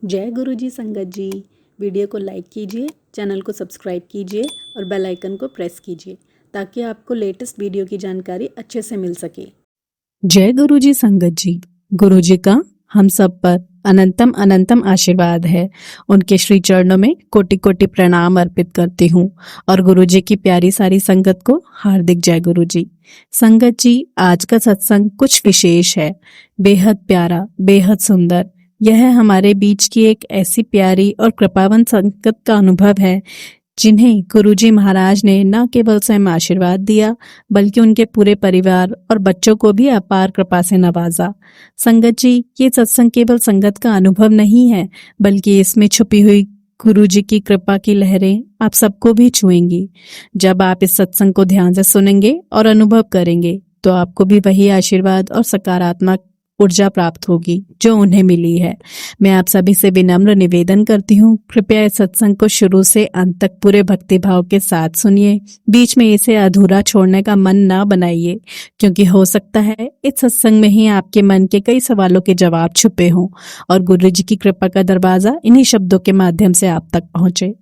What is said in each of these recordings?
जय गुरु जी संगत जी। वीडियो को लाइक कीजिए, चैनल को सब्सक्राइब कीजिए और बेल आइकन को प्रेस कीजिए ताकि आपको लेटेस्ट वीडियो की जानकारी अच्छे से मिल सके। जय गुरु जी संगत जी। गुरु जी का हम सब पर अनंतम अनंतम आशीर्वाद है। उनके श्री चरणों में कोटि कोटि प्रणाम अर्पित करती हूँ और गुरु जी की प्यारी सारी संगत को हार्दिक जय गुरु जी। संगत जी, आज का सत्संग कुछ विशेष है, बेहद प्यारा, बेहद सुंदर। यह हमारे बीच की एक ऐसी प्यारी और कृपावंत संगत का अनुभव है जिन्हें गुरुजी महाराज ने न केवल स्वयं आशीर्वाद दिया बल्कि उनके पूरे परिवार और बच्चों को भी अपार कृपा से नवाजा। संगत जी, ये सत्संग केवल संगत का अनुभव नहीं है बल्कि इसमें छुपी हुई गुरुजी की कृपा की लहरें आप सबको भी छुएंगी। जब आप इस सत्संग को ध्यान से सुनेंगे और अनुभव करेंगे तो आपको भी वही आशीर्वाद और सकारात्मक ऊर्जा प्राप्त होगी जो उन्हें मिली है। मैं आप सभी से विनम्र निवेदन करती हूँ, कृपया इस सत्संग को शुरू से अंत तक पूरे भक्तिभाव के साथ सुनिए। बीच में इसे अधूरा छोड़ने का मन ना बनाइए, क्योंकि हो सकता है इस सत्संग में ही आपके मन के कई सवालों के जवाब छुपे हों और गुरु जी की कृपा का दरवाजा इन्हीं शब्दों के माध्यम से आप तक पहुंचे।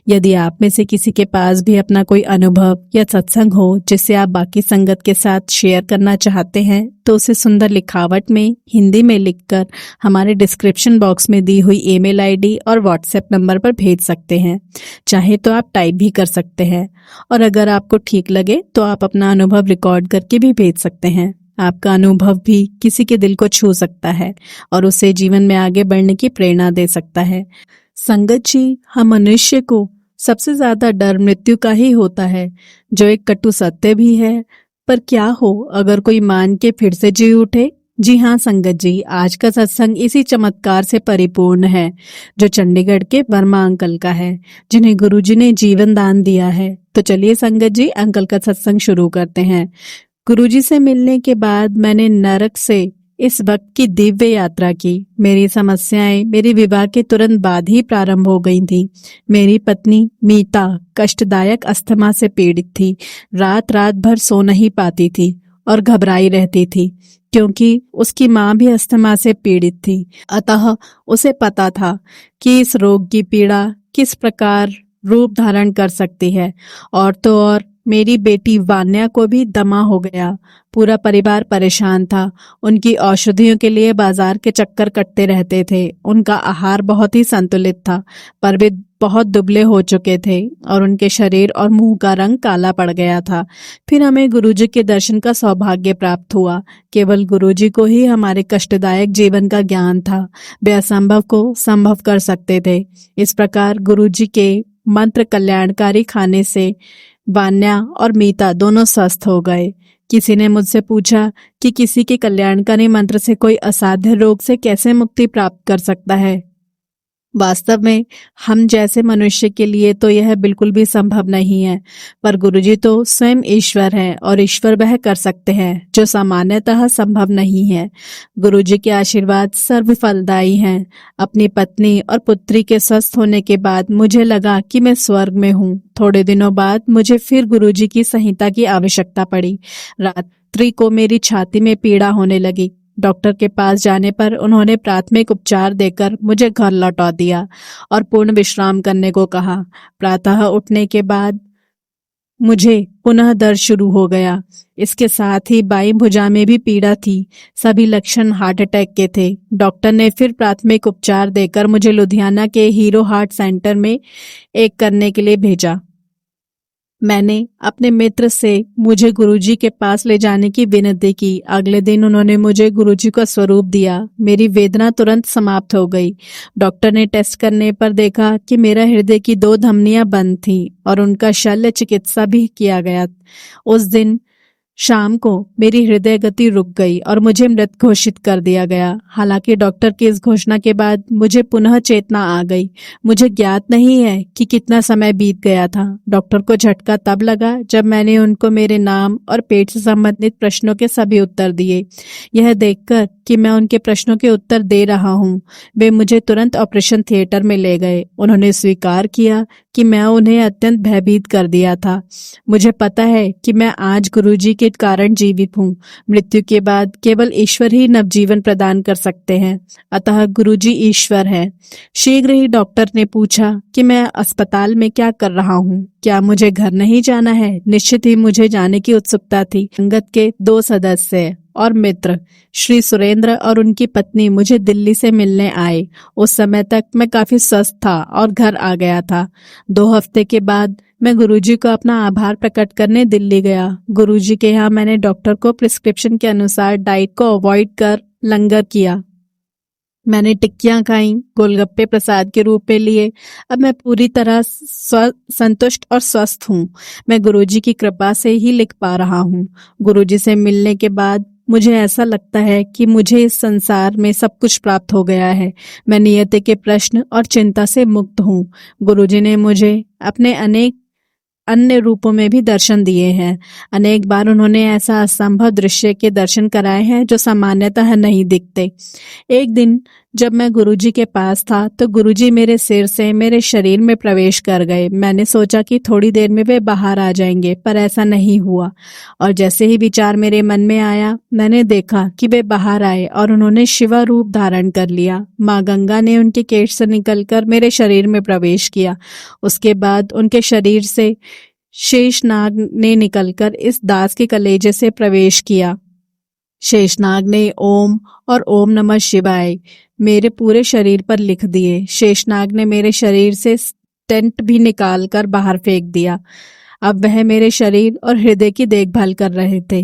यदि आप में से किसी के पास भी अपना कोई अनुभव या सत्संग हो जिससे आप बाकी संगत के साथ शेयर करना चाहते हैं तो उसे सुंदर लिखावट में हिंदी में लिखकर हमारे डिस्क्रिप्शन बॉक्स में दी हुई ईमेल आईडी और व्हाट्सएप नंबर पर भेज सकते हैं। चाहे तो आप टाइप भी कर सकते हैं और अगर आपको ठीक लगे तो आप अपना अनुभव रिकॉर्ड करके भी भेज सकते हैं। आपका अनुभव भी किसी के दिल को छू सकता है और उसे जीवन में आगे बढ़ने की प्रेरणा दे सकता है। संगत जी, हम मनुष्य को सबसे ज्यादा डर मृत्यु का ही होता है, जो एक कटु सत्य भी है। पर क्या हो अगर कोई मान के फिर से जी उठे? जी हाँ संगत जी, आज का सत्संग इसी चमत्कार से परिपूर्ण है जो चंडीगढ़ के वर्मा अंकल का है, जिन्हें गुरुजी ने जीवन दान दिया है। तो चलिए संगत जी, अंकल का सत्संग शुरू करते हैं। गुरुजी से मिलने के बाद मैंने नरक से इस वक्त की दिव्य यात्रा की। मेरी समस्याएं मेरे विवाह के तुरंत बाद ही प्रारंभ हो गई थी। मेरी पत्नी मीता कष्टदायक अस्थमा से पीड़ित थी। रात रात भर सो नहीं पाती थी और घबराई रहती थी, क्योंकि उसकी माँ भी अस्थमा से पीड़ित थी। अतः उसे पता था कि इस रोग की पीड़ा किस प्रकार रूप धारण कर सकती है। और तो और मेरी बेटी वान्या को भी दमा हो गया। पूरा परिवार परेशान था। उनकी औषधियों के लिए बाजार के चक्कर कटते रहते थे। उनका आहार बहुत ही संतुलित था, पर वे बहुत दुबले हो चुके थे और उनके शरीर और मुंह का रंग काला पड़ गया था। फिर हमें गुरुजी के दर्शन का सौभाग्य प्राप्त हुआ। केवल गुरुजी को ही हमारे कष्टदायक जीवन का ज्ञान था। वे असंभव को संभव कर सकते थे। इस प्रकार गुरुजी के मंत्र कल्याणकारी खाने से वान्या और मीता दोनों स्वस्थ हो गए। किसी ने मुझसे पूछा कि किसी के कल्याणकारी मंत्र से कोई असाध्य रोग से कैसे मुक्ति प्राप्त कर सकता है। वास्तव में हम जैसे मनुष्य के लिए तो यह बिल्कुल भी संभव नहीं है, पर गुरुजी तो स्वयं ईश्वर हैं और ईश्वर वह कर सकते हैं जो सामान्यतः संभव नहीं है। गुरुजी के आशीर्वाद सर्व फलदायी हैं। अपनी पत्नी और पुत्री के स्वस्थ होने के बाद मुझे लगा कि मैं स्वर्ग में हूँ। थोड़े दिनों बाद मुझे फिर गुरुजी की संहिता की आवश्यकता पड़ी। रात्रि को मेरी छाती में पीड़ा होने लगी। डॉक्टर के पास जाने पर उन्होंने प्राथमिक उपचार देकर मुझे घर लौटा दिया और पूर्ण विश्राम करने को कहा। प्रातः उठने के बाद मुझे पुनः दर्द शुरू हो गया। इसके साथ ही बाईं भुजा में भी पीड़ा थी। सभी लक्षण हार्ट अटैक के थे। डॉक्टर ने फिर प्राथमिक उपचार देकर मुझे लुधियाना के हीरो हार्ट सेंटर में एक करने के लिए भेजा। मैंने अपने मित्र से मुझे गुरुजी के पास ले जाने की विनती की। अगले दिन उन्होंने मुझे गुरुजी का स्वरूप दिया। मेरी वेदना तुरंत समाप्त हो गई। डॉक्टर ने टेस्ट करने पर देखा कि मेरा हृदय की 2 धमनियां बंद थीं और उनका शल्य चिकित्सा भी किया गया। उस दिन शाम को मेरी हृदय गति रुक गई और मुझे मृत घोषित कर दिया गया। हालांकि डॉक्टर की इस घोषणा के बाद मुझे पुनः चेतना आ गई। मुझे ज्ञात नहीं है कि कितना समय बीत गया था। डॉक्टर को झटका तब लगा जब मैंने उनको मेरे नाम और पेट से संबंधित प्रश्नों के सभी उत्तर दिए। यह देखकर कि मैं उनके प्रश्नों के उत्तर दे रहा हूँ। वे मुझे तुरंत ऑपरेशन थिएटर में ले गए। उन्होंने स्वीकार किया कि मैं उन्हें अत्यंत भयभीत कर दिया था। मुझे पता है कि मैं आज गुरुजी के कारण जीवित हूँ। मृत्यु के बाद केवल ईश्वर ही नवजीवन प्रदान कर सकते हैं, अतः गुरुजी ईश्वर है। शीघ्र ही डॉक्टर ने पूछा कि मैं अस्पताल में क्या कर रहा हूँ, क्या मुझे घर नहीं जाना है। निश्चित ही मुझे जाने की उत्सुकता थी। संगत के 2 सदस्य और मित्र श्री सुरेंद्र और उनकी पत्नी मुझे दिल्ली से मिलने आए। उस समय तक मैं काफी स्वस्थ था और घर आ गया था। 2 हफ्ते के बाद मैं गुरुजी को अपना आभार प्रकट करने दिल्ली गया। गुरुजी के यहाँ मैंने डॉक्टर को प्रिस्क्रिप्शन के अनुसार डाइट को अवॉइड कर लंगर किया। मैंने टिक्कियां खाई, गोलगप्पे प्रसाद के रूप में लिए। अब मैं पूरी तरह संतुष्ट और स्वस्थ हूँ। मैं गुरुजी की कृपा से ही लिख पा रहा हूँ। गुरुजी से मिलने के बाद मुझे ऐसा लगता है कि मुझे इस संसार में सब कुछ प्राप्त हो गया है। मैं नियति के प्रश्न और चिंता से मुक्त हूँ। गुरुजी ने मुझे अपने अनेक अन्य रूपों में भी दर्शन दिए हैं। अनेक बार उन्होंने ऐसा असंभव दृश्य के दर्शन कराए हैं जो सामान्यतः नहीं दिखते। एक दिन जब मैं गुरुजी के पास था तो गुरुजी मेरे सिर से मेरे शरीर में प्रवेश कर गए। मैंने सोचा कि थोड़ी देर में वे बाहर आ जाएंगे, पर ऐसा नहीं हुआ। और जैसे ही विचार मेरे मन में आया, मैंने देखा कि वे बाहर आए और उन्होंने शिवा रूप धारण कर लिया। माँ गंगा ने उनके केश से निकलकर मेरे शरीर में प्रवेश किया। उसके बाद उनके शरीर से शेषनाग ने निकलकर इस दास के कलेजे से प्रवेश किया। शेषनाग ने ओम और ओम नमः शिवाय मेरे पूरे शरीर पर लिख दिए। शेषनाग ने मेरे शरीर से स्टेंट भी निकालकर बाहर फेंक दिया। अब वह मेरे शरीर और हृदय की देखभाल कर रहे थे।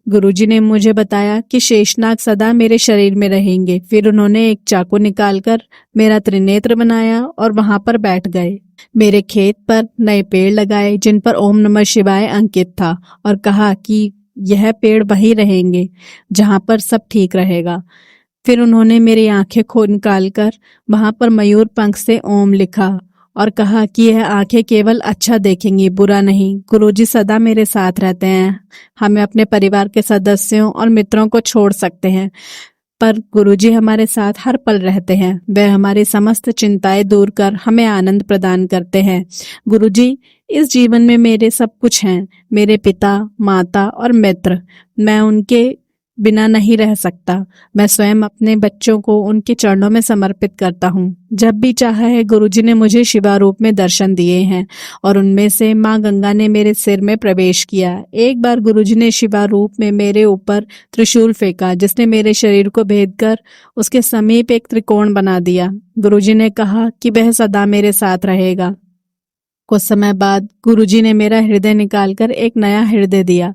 गुरुजी ने मुझे बताया कि शेषनाग सदा मेरे शरीर में रहेंगे। फिर उन्होंने एक चाकू निकालकर मेरा त्रिनेत्र बनाया और वहां पर बैठ गए। मेरे खेत पर नए पेड़ लगाए जिन पर ओम नमः शिवाय अंकित था और कहा कि यह पेड़ वहीं रहेंगे जहां पर सब ठीक रहेगा। फिर उन्होंने मेरी आंखें खोल निकालकर वहां पर मयूर पंख से ओम लिखा और कहा कि यह आंखें केवल अच्छा देखेंगी, बुरा नहीं। गुरुजी सदा मेरे साथ रहते हैं। हमें अपने परिवार के सदस्यों और मित्रों को छोड़ सकते हैं, पर गुरुजी हमारे साथ हर पल रहते हैं। वह हमारी समस्त चिंताएं दूर कर हमें आनंद प्रदान करते हैं। गुरुजी इस जीवन में मेरे सब कुछ हैं, मेरे पिता, माता और मित्र। मैं उनके बिना नहीं रह सकता। मैं स्वयं अपने बच्चों को उनके चरणों में समर्पित करता हूँ। जब भी चाहा है गुरुजी ने मुझे शिवा रूप में दर्शन दिए हैं और उनमें से माँ गंगा ने मेरे सिर में प्रवेश किया। एक बार गुरुजी ने शिवा रूप में मेरे ऊपर त्रिशूल फेंका जिसने मेरे शरीर को भेद कर उसके समीप एक त्रिकोण बना दिया। गुरुजी ने कहा कि वह सदा मेरे साथ रहेगा। कुछ समय बाद गुरुजी ने मेरा हृदय निकालकर एक नया हृदय दिया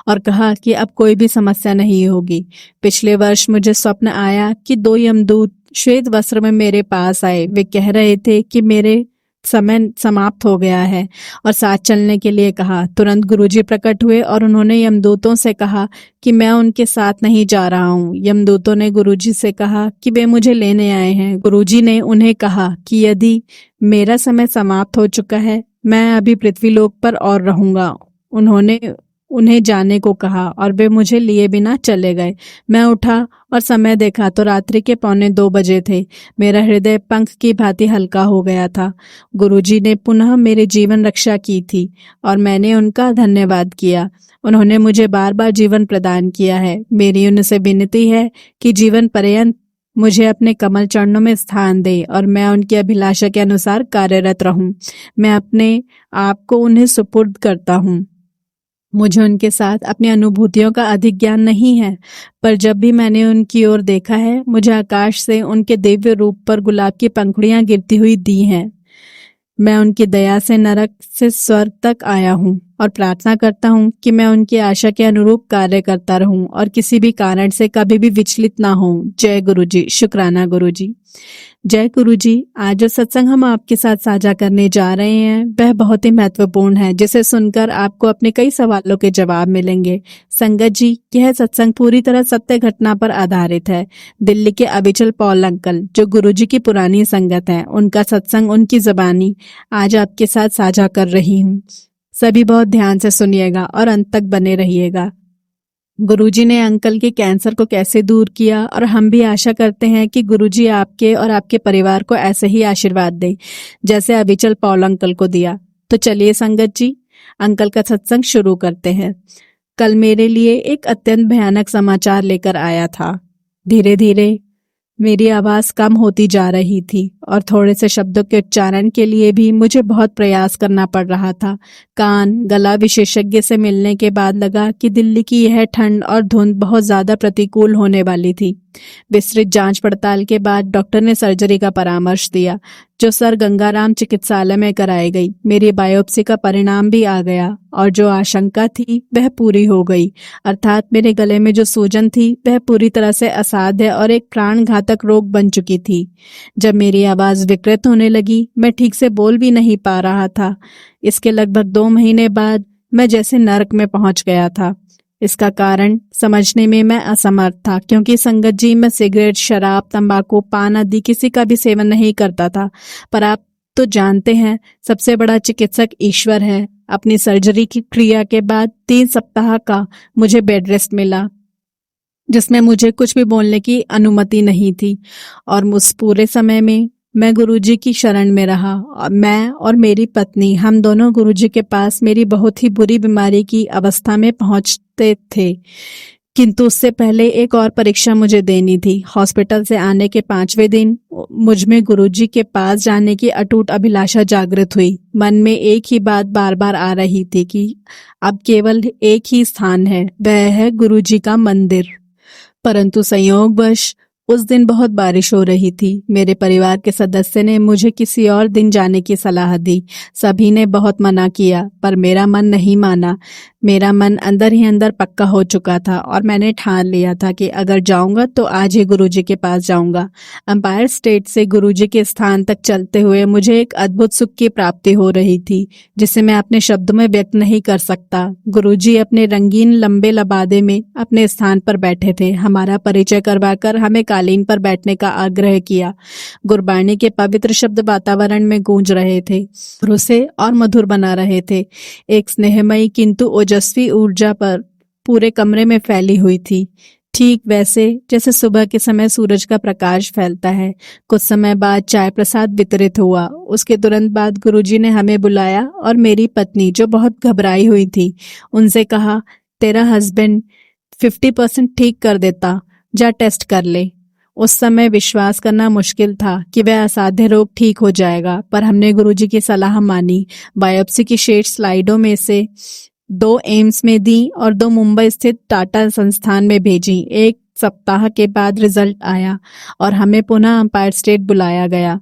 और कहा कि अब कोई भी समस्या नहीं होगी। पिछले वर्ष मुझे स्वप्न आया कि 2 यमदूत श्वेत वस्त्र में मेरे पास आए। वे कह रहे थे कि मेरे समय समाप्त हो गया है और साथ चलने के लिए कहा। तुरंत गुरुजी प्रकट हुए और उन्होंने यमदूतों से कहा कि मैं उनके साथ नहीं जा रहा हूँ। यमदूतों ने गुरुजी से कहा कि वे मुझे लेने आए हैं। गुरुजी ने उन्हें कहा कि यदि मेरा समय समाप्त हो चुका है, मैं अभी पृथ्वीलोक पर और रहूंगा। उन्होंने उन्हें जाने को कहा और वे मुझे लिए बिना चले गए। मैं उठा और समय देखा तो रात्रि के 1:45 बजे थे। मेरा हृदय पंख की भांति हल्का हो गया था। गुरुजी ने पुनः मेरे जीवन रक्षा की थी और मैंने उनका धन्यवाद किया। उन्होंने मुझे बार बार जीवन प्रदान किया है। मेरी उनसे विनती है कि जीवन पर्यंत मुझे अपने कमल चरणों में स्थान दे और मैं उनकी अभिलाषा के अनुसार कार्यरत रहूं। मैं अपने आप को उन्हें सुपुर्द करता हूं। मुझे उनके साथ अपनी अनुभूतियों का अधिक ज्ञान नहीं है, पर जब भी मैंने उनकी ओर देखा है, मुझे आकाश से उनके दिव्य रूप पर गुलाब की पंखुड़ियां गिरती हुई दी हैं। मैं उनकी दया से नरक से स्वर्ग तक आया हूँ और प्रार्थना करता हूँ कि मैं उनकी आशा के अनुरूप कार्य करता रहूं और किसी भी कारण से कभी भी विचलित ना हूँ। जय गुरुजी। शुक्राना गुरुजी। जय गुरुजी। आज जो सत्संग हम आपके साथ साझा करने जा रहे हैं वह बहुत ही महत्वपूर्ण है, जिसे सुनकर आपको अपने कई सवालों के जवाब मिलेंगे। संगत जी, यह सत्संग पूरी तरह सत्य घटना पर आधारित है। दिल्ली के अविचल पॉल अंकल, जो गुरुजी की पुरानी संगत है, उनका सत्संग उनकी जबानी आज आपके साथ साझा कर रही हूँ। सभी बहुत ध्यान से सुनिएगा और अंत तक बने रहिएगा। गुरुजी ने अंकल के कैंसर को कैसे दूर किया, और हम भी आशा करते हैं कि गुरुजी आपके और आपके परिवार को ऐसे ही आशीर्वाद दें जैसे अविचल पॉल अंकल को दिया। तो चलिए संगत जी, अंकल का सत्संग शुरू करते हैं। कल मेरे लिए एक अत्यंत भयानक समाचार लेकर आया था। धीरे धीरे मेरी आवाज कम होती जा रही थी और थोड़े से शब्दों के उच्चारण के लिए भी मुझे बहुत प्रयास करना पड़ रहा था। कान गला विशेषज्ञ से मिलने के बाद लगा कि दिल्ली की यह ठंड और धुंध बहुत ज्यादा प्रतिकूल होने वाली थी। विस्तृत जांच पड़ताल के बाद डॉक्टर ने सर्जरी का परामर्श दिया, जो सर गंगाराम चिकित्सालय में कराई गई। मेरी बायोप्सी का परिणाम भी आ गया और जो आशंका थी वह पूरी हो गई, अर्थात मेरे गले में जो सूजन थी वह पूरी तरह से असाध्य और एक प्राणघातक रोग बन चुकी थी। जब मेरी आवाज विकृत होने लगी, मैं ठीक से बोल भी नहीं पा रहा था। इसके लगभग 2 महीने बाद मैं जैसे नरक में पहुंच गया था। इसका कारण समझने में मैं असमर्थ था, क्योंकि संगत जी मैं सिगरेट, शराब, तंबाकू, पान आदि किसी का भी सेवन नहीं करता था। पर आप तो जानते हैं, सबसे बड़ा चिकित्सक ईश्वर है। अपनी सर्जरी की क्रिया के बाद 3 सप्ताह का मुझे बेड रेस्ट मिला, जिसमें मुझे कुछ भी बोलने की अनुमति नहीं थी, और उस पूरे समय में मैं गुरुजी की शरण में रहा। और मैं और मेरी पत्नी, हम दोनों गुरुजी के पास मेरी बहुत ही बुरी बीमारी की अवस्था में पहुंचते थे। किंतु उससे पहले एक और परीक्षा मुझे देनी थी। हॉस्पिटल से आने के 5वें दिन मुझ में गुरुजी के पास जाने की अटूट अभिलाषा जागृत हुई। मन में एक ही बात बार बार आ रही थी कि अब केवल एक ही स्थान है, वह है गुरुजी का मंदिर। परंतु संयोगवश उस दिन बहुत बारिश हो रही थी। मेरे परिवार के सदस्य ने मुझे किसी और दिन जाने की सलाह दी। सभी ने बहुत मना किया, पर मेरा मन नहीं माना। मेरा मन अंदर ही अंदर पक्का हो चुका था और मैंने ठान लिया था कि अगर जाऊंगा तो आज ही गुरुजी के पास जाऊंगा। एम्पायर स्टेट से गुरुजी के स्थान तक चलते हुए मुझे एक अद्भुत सुख की प्राप्ति हो रही थी, जिसे मैं अपने शब्दों में व्यक्त नहीं कर सकता। गुरुजी अपने रंगीन लंबे लबादे में अपने स्थान पर बैठे थे। हमारा परिचय करवाकर हमें कालीन पर बैठने का आग्रह किया। गुरबाणी के पवित्र शब्द वातावरण में गूंज रहे थे और उसे और मधुर बना रहे थे। एक स्नेहमयी किंतु ओजस्वी ऊर्जा पर पूरे कमरे में फैली हुई थी, ठीक वैसे जैसे सुबह के समय सूरज का प्रकाश फैलता है। कुछ समय बाद चाय प्रसाद वितरित हुआ। उसके तुरंत बाद गुरुजी ने हमें बुलाया और मेरी पत्नी, जो बहुत घबराई हुई थी, उनसे कहा, तेरा हस्बैंड 50% ठीक कर देता, जा टेस्ट कर ले। उस समय विश्वास करना मुश्किल था कि वह असाध्य रोग ठीक हो जाएगा, पर हमने गुरुजी की सलाह मानी। बायोप्सी की शेष स्लाइडों में से 2 एम्स में दी और 2 मुंबई स्थित टाटा संस्थान में भेजी। 1 सप्ताह के बाद रिजल्ट आया और हमें पुनः एम्पायर स्टेट बुलाया गया।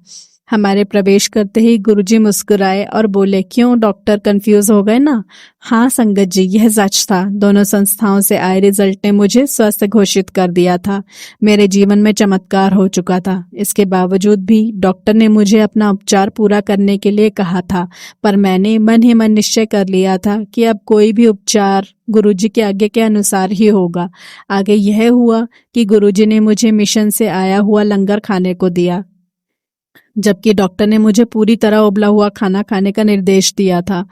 हमारे प्रवेश करते ही गुरुजी मुस्कुराए और बोले, क्यों डॉक्टर, कंफ्यूज हो गए ना? हाँ संगत जी, यह सच था। दोनों संस्थाओं से आए रिजल्ट ने मुझे स्वस्थ घोषित कर दिया था। मेरे जीवन में चमत्कार हो चुका था। इसके बावजूद भी डॉक्टर ने मुझे अपना उपचार पूरा करने के लिए कहा था, पर मैंने मन ही मन निश्चय कर लिया था कि अब कोई भी उपचार गुरुजी के आज्ञा के अनुसार ही होगा। आगे यह हुआ कि गुरुजी ने मुझे मिशन से आया हुआ लंगर खाने को दिया, जबकि डॉक्टर ने मुझे पूरी तरह उबला हुआ खाना खाने का निर्देश दिया था।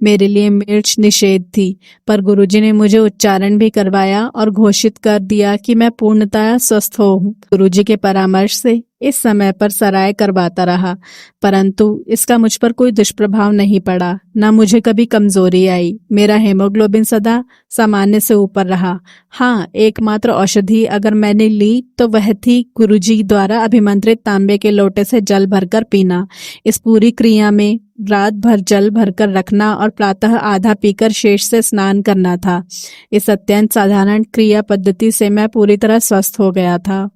मेरे लिए मिर्च निषेध थी, पर गुरुजी ने मुझे उच्चारण भी करवाया और घोषित कर दिया कि मैं पूर्णतः स्वस्थ हूँ। गुरुजी के परामर्श से इस समय पर सराय करवाता रहा, परंतु इसका मुझ पर कोई दुष्प्रभाव नहीं पड़ा, न मुझे कभी कमजोरी आई। मेरा हेमोग्लोबिन सदा सामान्य से ऊपर रहा। हाँ, एकमात्र औषधि अगर मैंने ली तो वह थी गुरुजी द्वारा अभिमंत्रित तांबे के लोटे से जल भरकर पीना। इस पूरी क्रिया में रात भर जल भरकर रखना और प्रातः आधा पीकर शेष से स्नान करना था। इस अत्यंत साधारण क्रिया पद्धति से मैं पूरी तरह स्वस्थ हो गया था।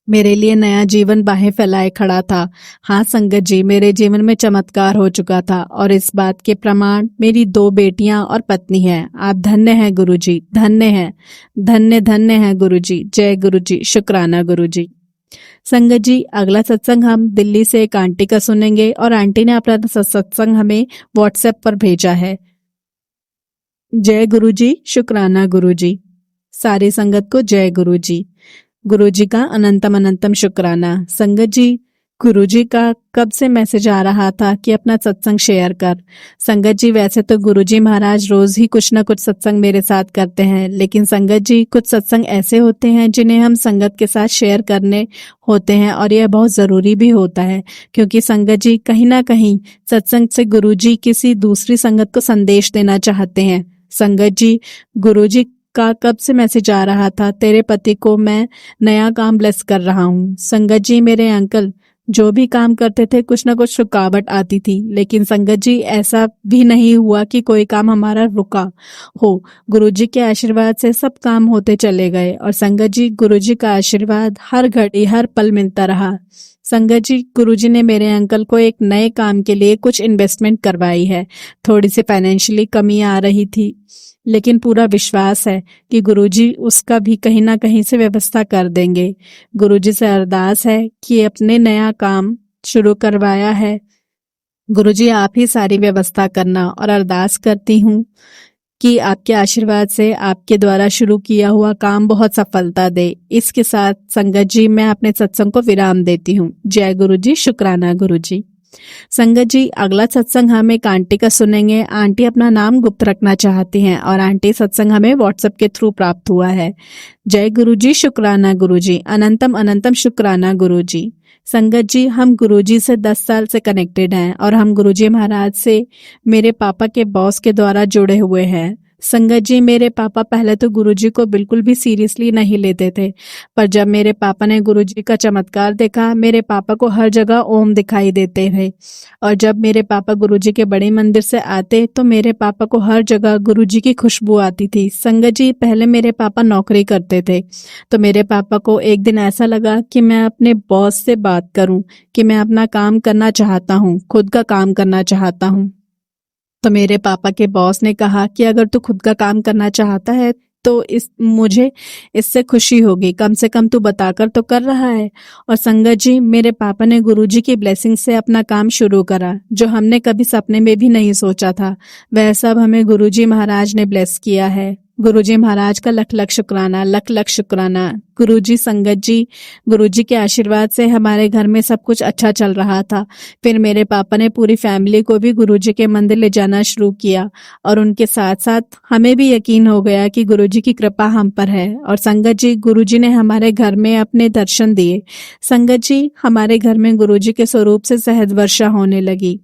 मेरे लिए नया जीवन बाहें फैलाए खड़ा था। हाँ संगत जी, मेरे जीवन में चमत्कार हो चुका था और इस बात के प्रमाण मेरी 2 बेटियां और पत्नी हैं। आप धन्य हैं गुरुजी, धन्य हैं, धन्य धन्य हैं गुरुजी। जय गुरुजी, शुक्राना गुरुजी। संगत जी, अगला सत्संग हम दिल्ली से एक आंटी का सुनेंगे और आंटी ने अपना सत्संग हमें व्हाट्सएप पर भेजा है। जय गुरुजी, शुक्राना गुरुजी। सारी संगत को जय गुरुजी। गुरुजी का अनंतम अनंतम शुक्राना। संगत जी, गुरुजी का कब से मैसेज आ रहा था कि अपना सत्संग शेयर कर। संगत जी, वैसे तो गुरुजी महाराज रोज ही कुछ न कुछ सत्संग मेरे साथ करते हैं, लेकिन संगत जी कुछ सत्संग ऐसे होते हैं जिन्हें हम संगत के साथ शेयर करने होते हैं, और यह बहुत जरूरी भी होता है, क्योंकि संगत जी कहीं ना कहीं सत्संग से गुरुजी किसी दूसरी संगत को संदेश देना चाहते हैं। संगत जी, गुरुजी का कब से मैसेज आ रहा था, तेरे पति को मैं नया काम ब्लेस कर रहा हूँ। संगत जी, मेरे अंकल जो भी काम करते थे कुछ ना कुछ रुकावट आती थी, लेकिन संगत जी ऐसा भी नहीं हुआ कि कोई काम हमारा रुका हो। गुरुजी के आशीर्वाद से सब काम होते चले गए, और संगत जी गुरुजी का आशीर्वाद हर घड़ी हर पल मिलता रहा। संगत जी, गुरुजी ने मेरे अंकल को एक नए काम के लिए कुछ इन्वेस्टमेंट करवाई है। थोड़ी सी फाइनेंशियली कमी आ रही थी, लेकिन पूरा विश्वास है कि गुरुजी उसका भी कहीं ना कहीं से व्यवस्था कर देंगे। गुरुजी से अरदास है कि अपने नया काम शुरू करवाया है, गुरुजी आप ही सारी व्यवस्था करना, और अरदास करती हूँ कि आपके आशीर्वाद से आपके द्वारा शुरू किया हुआ काम बहुत सफलता दे। इसके साथ संगत जी मैं अपने सत्संग को विराम देती हूँ। जय गुरुजी, शुक्राना गुरुजी। संगत जी, अगला सत्संग हम एक आंटी का सुनेंगे। आंटी अपना नाम गुप्त रखना चाहती हैं, और आंटी सत्संग हमें व्हाट्सएप के थ्रू प्राप्त हुआ है। जय गुरुजी, शुक्राना गुरुजी, अनंतम अनंतम शुक्राना गुरुजी। संगत जी, हम गुरुजी से 10 साल से कनेक्टेड हैं, और हम गुरुजी महाराज से मेरे पापा के बॉस के द्वारा जुड़े हुए हैं। संगत जी, मेरे पापा पहले तो गुरुजी को बिल्कुल भी सीरियसली नहीं लेते थे, पर जब मेरे पापा ने गुरुजी का चमत्कार देखा, मेरे पापा को हर जगह ओम दिखाई देते थे, और जब मेरे पापा गुरुजी के बड़े मंदिर से आते तो मेरे पापा को हर जगह गुरुजी की खुशबू आती थी। संगत जी, पहले मेरे पापा नौकरी करते थे, तो मेरे पापा को एक दिन ऐसा लगा कि मैं अपने बॉस से बात करूं कि मैं अपना काम करना चाहता हूं, खुद का काम करना चाहता हूं। तो मेरे पापा के बॉस ने कहा कि अगर तू खुद का काम करना चाहता है तो मुझे इससे खुशी होगी, कम से कम तू बताकर तो कर रहा है। और संगत जी, मेरे पापा ने गुरुजी की ब्लेसिंग से अपना काम शुरू करा, जो हमने कभी सपने में भी नहीं सोचा था। वह सब हमें गुरुजी महाराज ने ब्लेस किया है। गुरुजी महाराज का लख लख शुक्राना, लख लख शुक्राना। गुरुजी, संगत जी, गुरुजी के आशीर्वाद से हमारे घर में सब कुछ अच्छा चल रहा था। फिर मेरे पापा ने पूरी फैमिली को भी गुरुजी के मंदिर ले जाना शुरू किया, और उनके साथ साथ हमें भी यकीन हो गया कि गुरुजी की कृपा हम पर है। और संगत जी, गुरुजी ने हमारे घर में अपने दर्शन दिए। संगत जी, हमारे घर में गुरुजी के स्वरूप से सहज वर्षा होने लगी,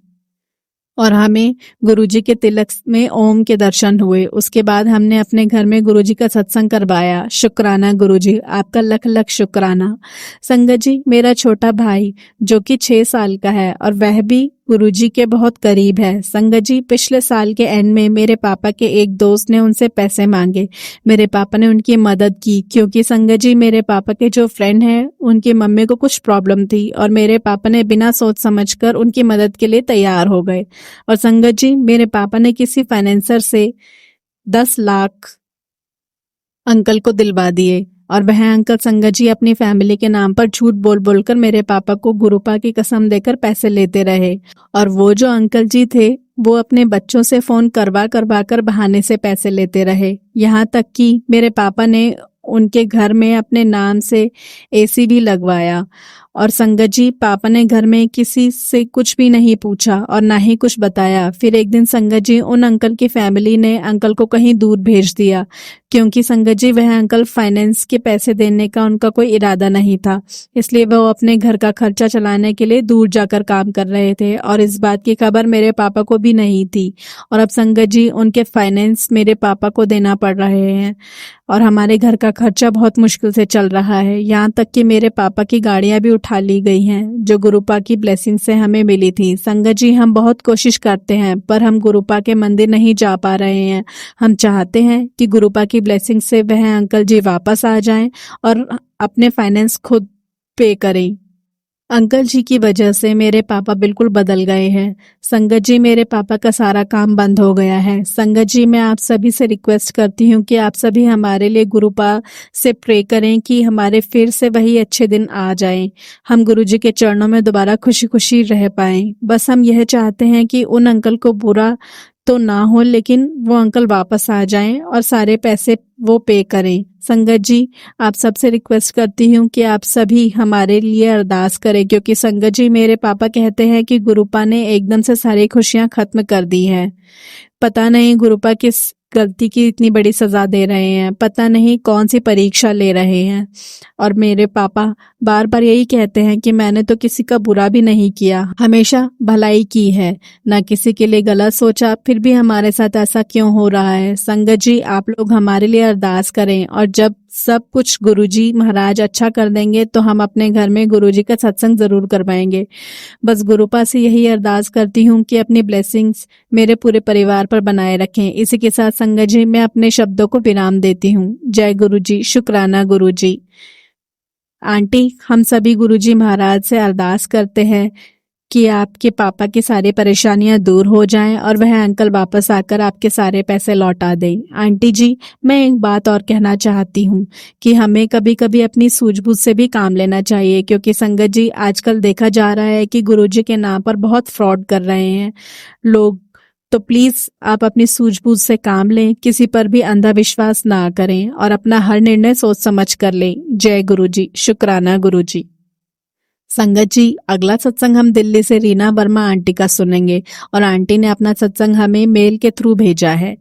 और हमें गुरुजी के तिलक में ओम के दर्शन हुए। उसके बाद हमने अपने घर में गुरुजी का सत्संग करवाया। शुक्राना गुरुजी, आपका लख लख शुक्राना। संगत जी, मेरा छोटा भाई जो कि 6 साल का है, और वह भी गुरुजी के बहुत करीब है। संगत जी, पिछले साल के एंड में मेरे पापा के एक दोस्त ने उनसे पैसे मांगे। मेरे पापा ने उनकी मदद की, क्योंकि संगत जी मेरे पापा के जो फ्रेंड हैं उनकी मम्मी को कुछ प्रॉब्लम थी, और मेरे पापा ने बिना सोच समझकर उनकी मदद के लिए तैयार हो गए। और संगत जी, मेरे पापा ने किसी फाइनेंसर से 10 लाख अंकल को दिलवा दिए, और वह अंकल संगत जी अपनी फैमिली के नाम पर झूठ बोल बोलकर मेरे पापा को गुरुपा की कसम देकर पैसे लेते रहे। और वो जो अंकल जी थे वो अपने बच्चों से फोन करवा करवा कर बहाने से पैसे लेते रहे, यहाँ तक कि मेरे पापा ने उनके घर में अपने नाम से एसी भी लगवाया। और संगत जी, पापा ने घर में किसी से कुछ भी नहीं पूछा और ना ही कुछ बताया। फिर एक दिन संगत जी, उन अंकल की फैमिली ने अंकल को कहीं दूर भेज दिया, क्योंकि संगत जी वह अंकल फाइनेंस के पैसे देने का उनका कोई इरादा नहीं था, इसलिए वो अपने घर का खर्चा चलाने के लिए दूर जाकर काम कर रहे थे, और इस बात की खबर मेरे पापा को भी नहीं थी। और अब संगत जी, उनके फाइनेंस मेरे पापा को देना पड़ रहे हैं, और हमारे घर का खर्चा बहुत मुश्किल से चल रहा है। यहाँ तक कि मेरे पापा की गाड़ियां भी उठा ली गई हैं, जो गुरुपा की ब्लेसिंग से हमें मिली थी। संगत जी, हम बहुत कोशिश करते हैं, पर हम गुरुपा के मंदिर नहीं जा पा रहे हैं। हम चाहते हैं कि गुरुपा की ब्लेसिंग से वह अंकल जी वापस आ जाएं और अपने फाइनेंस खुद पे करें। अंकल जी की वजह से मेरे पापा बिल्कुल बदल गए हैं। संगत जी, मेरे पापा का सारा काम बंद हो गया है। संगत जी, मैं आप सभी से रिक्वेस्ट करती हूँ कि आप सभी हमारे लिए गुरुपा से प्रे करें कि हमारे फिर से वही अच्छे दिन आ जाएं, हम गुरुजी के चरणों में दोबारा खुशी खुशी रह पाएं। बस हम यह चाहते हैं कि उन अंकल को बुरा तो ना हो, लेकिन वो अंकल वापस आ जाएं और सारे पैसे वो पे करें। संगत जी, आप सबसे रिक्वेस्ट करती हूँ कि आप सभी हमारे लिए अरदास करें, क्योंकि संगत जी मेरे पापा कहते हैं कि गुरुपा ने एकदम से सारी खुशियां खत्म कर दी हैं। पता नहीं गुरुपा किस गलती की इतनी बड़ी सजा दे रहे हैं, पता नहीं कौन सी परीक्षा ले रहे हैं। और मेरे पापा बार बार यही कहते हैं कि मैंने तो किसी का बुरा भी नहीं किया, हमेशा भलाई की है, ना किसी के लिए गलत सोचा, फिर भी हमारे साथ ऐसा क्यों हो रहा है। संगत जी, आप लोग हमारे लिए अरदास करें, और जब सब कुछ गुरुजी महाराज अच्छा कर देंगे तो हम अपने घर में गुरुजी का सत्संग जरूर करवाएंगे। बस गुरुपा से यही अरदास करती हूँ कि अपनी ब्लेसिंग्स मेरे पूरे परिवार पर बनाए रखें। इसी के साथ संगत जी मैं अपने शब्दों को विराम देती हूँ। जय गुरुजी, शुक्राना गुरुजी। आंटी, हम सभी गुरुजी महाराज से अरदास करते हैं कि आपके पापा की सारी परेशानियां दूर हो जाएं और वह अंकल वापस आकर आपके सारे पैसे लौटा दें। आंटी जी, मैं एक बात और कहना चाहती हूँ कि हमें कभी कभी अपनी सूझबूझ से भी काम लेना चाहिए, क्योंकि संगत जी आजकल देखा जा रहा है कि गुरुजी के नाम पर बहुत फ्रॉड कर रहे हैं लोग। तो प्लीज आप अपनी सूझबूझ से काम लें, किसी पर भी अंधा विश्वास ना करें और अपना हर निर्णय सोच समझ कर लें। जय गुरुजी, शुक्राना गुरुजी। संगत जी, अगला सत्संग हम दिल्ली से रीना वर्मा आंटी का सुनेंगे, और आंटी ने अपना सत्संग हमें मेल के थ्रू भेजा है।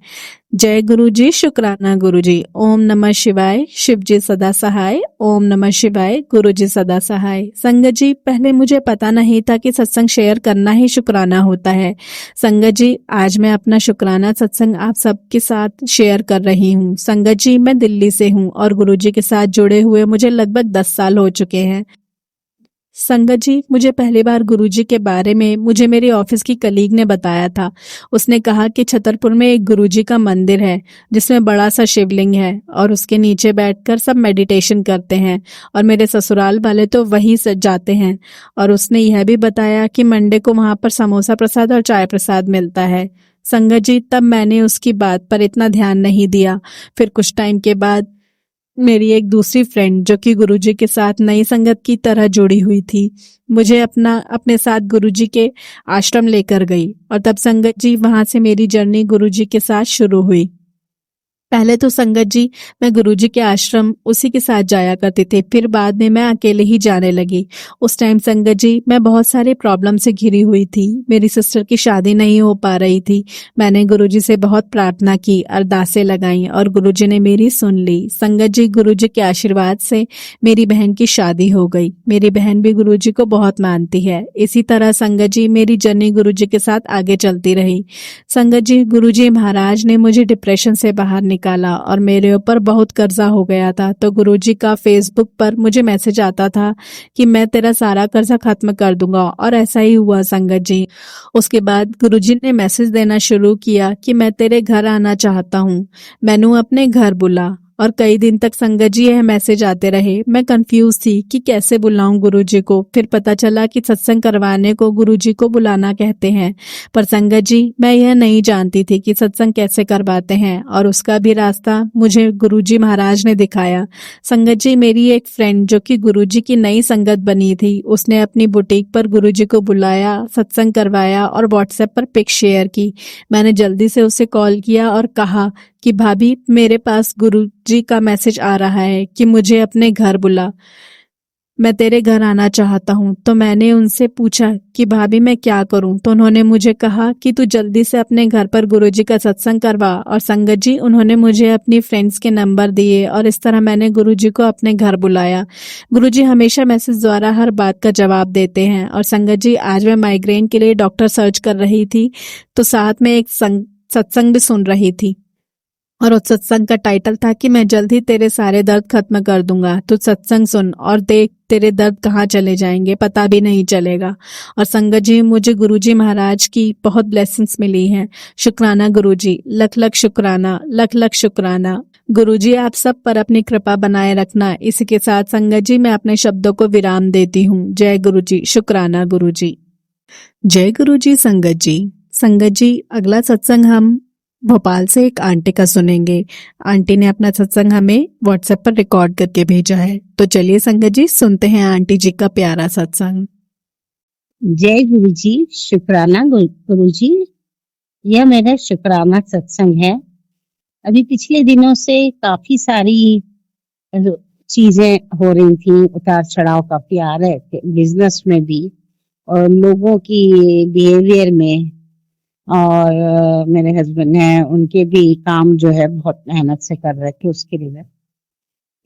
जय गुरुजी, शुक्राना गुरुजी। ओम नमः शिवाय, शिव जी सदा सहाय। ओम नमः शिवाय, गुरुजी सदा सहाय। संगत जी, पहले मुझे पता नहीं था कि सत्संग शेयर करना ही शुक्राना होता है। संगत जी, आज मैं अपना शुक्राना सत्संग आप सबके साथ शेयर कर रही हूँ। संगत जी, मैं दिल्ली से हूँ और गुरुजी के साथ जुड़े हुए मुझे लगभग 10 साल हो चुके हैं। संगत जी, मुझे पहली बार गुरुजी के बारे में मुझे मेरी ऑफिस की कलीग ने बताया था। उसने कहा कि छतरपुर में एक गुरुजी का मंदिर है जिसमें बड़ा सा शिवलिंग है और उसके नीचे बैठकर सब मेडिटेशन करते हैं, और मेरे ससुराल वाले तो वहीं से जाते हैं। और उसने यह भी बताया कि मंडे को वहां पर समोसा प्रसाद और चाय प्रसाद मिलता है। संगत जी, तब मैंने उसकी बात पर इतना ध्यान नहीं दिया। फिर कुछ टाइम के बाद मेरी एक दूसरी फ्रेंड, जो कि गुरुजी के साथ नई संगत की तरह जुड़ी हुई थी, मुझे अपने साथ गुरुजी के आश्रम लेकर गई, और तब संगत जी वहां से मेरी जर्नी गुरुजी के साथ शुरू हुई। पहले तो संगत जी मैं गुरुजी के आश्रम उसी के साथ जाया करती थी, फिर बाद में मैं अकेले ही जाने लगी। उस टाइम संगत जी मैं बहुत सारे प्रॉब्लम से घिरी हुई थी। मेरी सिस्टर की शादी नहीं हो पा रही थी। मैंने गुरुजी से बहुत प्रार्थना की, अरदासें लगाई, और गुरुजी ने मेरी सुन ली। संगत जी, गुरुजी के आशीर्वाद से मेरी बहन की शादी हो गई। मेरी बहन भी गुरुजी को बहुत मानती है। इसी तरह संगत जी मेरी जर्नी गुरुजी के साथ आगे चलती रही। संगत जी, गुरुजी महाराज ने मुझे डिप्रेशन से बाहर निकाला और मेरे ऊपर बहुत कर्जा हो गया था। तो गुरुजी का फेसबुक पर मुझे मैसेज आता था कि मैं तेरा सारा कर्जा खत्म कर दूंगा, और ऐसा ही हुआ संगत जी। उसके बाद गुरुजी ने मैसेज देना शुरू किया कि मैं तेरे घर आना चाहता हूँ, मैनू अपने घर बुला। और कई दिन तक संगत जी यह मैसेज आते रहे। मैं कंफ्यूज थी कि कैसे बुलाऊं गुरुजी को। फिर पता चला कि सत्संग करवाने को गुरुजी को बुलाना कहते हैं। पर संगत जी मैं यह नहीं जानती थी कि सत्संग कैसे करवाते हैं, और उसका भी रास्ता मुझे गुरुजी महाराज ने दिखाया। संगत जी, मेरी एक फ्रेंड जो कि गुरुजी की नई संगत बनी थी, उसने अपनी बुटीक पर गुरुजी को बुलाया, सत्संग करवाया और व्हाट्सएप पर पिक शेयर की। मैंने जल्दी से उसे कॉल किया और कहा कि भाभी, मेरे पास गुरुजी का मैसेज आ रहा है कि मुझे अपने घर बुला, मैं तेरे घर आना चाहता हूँ। तो मैंने उनसे पूछा कि भाभी मैं क्या करूँ, तो उन्होंने मुझे कहा कि तू जल्दी से अपने घर पर गुरुजी का सत्संग करवा। और संगत जी, उन्होंने मुझे अपनी फ्रेंड्स के नंबर दिए, और इस तरह मैंने गुरुजी को अपने घर बुलाया। गुरुजी हमेशा मैसेज द्वारा हर बात का जवाब देते हैं। और संगत जी, आज मैं माइग्रेन के लिए डॉक्टर सर्च कर रही थी, तो साथ में एक सत्संग भी सुन रही थी, और उस सत्संग का टाइटल था कि मैं जल्द ही तेरे सारे दर्द खत्म कर दूंगा, तू सत्संग सुन और देख तेरे दर्द कहाँ चले जाएंगे, पता भी नहीं चलेगा। और संगत जी, मुझे गुरुजी महाराज की बहुत ब्लेसिंग्स मिली हैं। शुक्राना गुरुजी, लख लख शुक्राना, लख लख शुक्राना। गुरुजी आप सब पर अपनी कृपा बनाए रखना। इसी के साथ संगत जी मैं अपने शब्दों को विराम देती हूँ। जय गुरुजी, शुक्राना गुरुजी। जय गुरुजी। संगत जी, संगत जी अगला सत्संग हम भोपाल से एक आंटी का सुनेंगे। आंटी ने अपना सत्संग हमें व्हाट्सएप पर रिकॉर्ड करके भेजा है। तो चलिए संगत जी सुनते हैं आंटी जी का प्यारा सत्संग। जय गुरु जी, शुक्राना गुरु जी। यह मेरा शुक्राना सत्संग है। अभी पिछले दिनों से काफी सारी चीजें हो रही थी, उतार चढ़ाव काफी आ रहे थे बिजनेस में भी और लोगों की बिहेवियर में। और मेरे हस्बैंड हैं, उनके भी काम जो है बहुत मेहनत से कर रहे थे उसके लिए,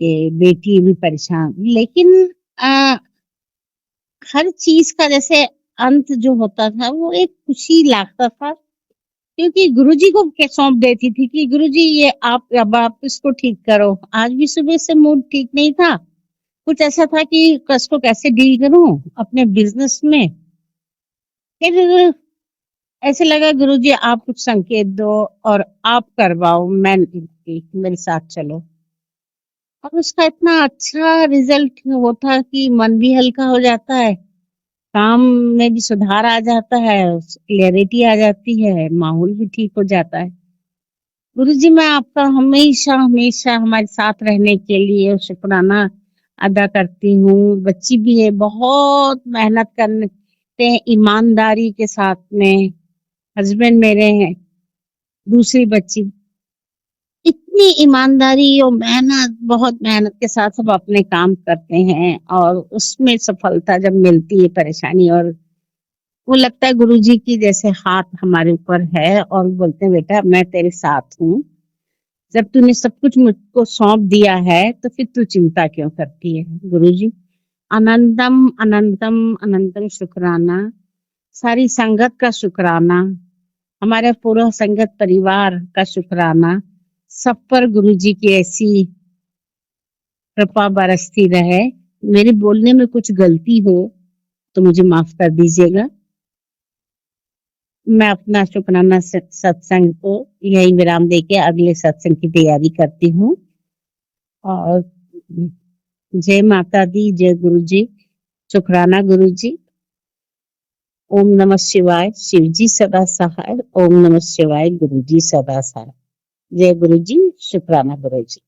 कि बेटी भी परेशान। लेकिन हर चीज का जैसे अंत जो होता था वो एक खुशी लगता था, क्योंकि गुरुजी को सौंप देती थी कि गुरुजी ये आप इसको ठीक करो। आज भी सुबह से मूड ठीक नहीं था, कुछ ऐसा था कि इसको कैसे डील करूं अपने बिजनेस में। फिर ऐसे लगा गुरुजी आप कुछ संकेत दो और आप करवाओ, मैं मेरे साथ चलो। और उसका इतना अच्छा रिजल्ट होता कि मन भी हल्का हो जाता है, काम में भी सुधार आ जाता है, क्लैरिटी आ जाती है, माहौल भी ठीक हो जाता है। गुरुजी मैं आपका हमेशा हमेशा हमारे साथ रहने के लिए शुक्राना अदा करती हूँ। बच्ची भी है, बहुत मेहनत करते हैं ईमानदारी के साथ में। हस्बैंड मेरे हैं, दूसरी बच्ची, इतनी ईमानदारी और मेहनत, बहुत मेहनत के साथ सब अपने काम करते हैं और उसमें सफलता जब मिलती है, परेशानी, और वो लगता है गुरुजी की जैसे हाथ हमारे ऊपर है और बोलते हैं बेटा मैं तेरे साथ हूँ। जब तूने सब कुछ मुझको सौंप दिया है तो फिर तू चिंता क्यों करती है। गुरुजी अनंतम अनंतम अनंतम शुक्राना, सारी संगत का शुक्राना, हमारे पूरा संगत परिवार का शुक्राना, सब पर गुरुजी की ऐसी कृपा बरसती रहे। मेरे बोलने में कुछ गलती हो तो मुझे माफ कर दीजिएगा। मैं अपना शुक्राना सत्संग को यही विराम देके अगले सत्संग की तैयारी करती हूँ। और जय माता दी, जय गुरु जी, शुक्राना गुरु जी। ओम नमः शिवाय, शिव जी सदा सहाय। ओम नमः शिवाय, गुरु जी सदा सहाय। जय गुरु जी, शुक्राना गुरु जी।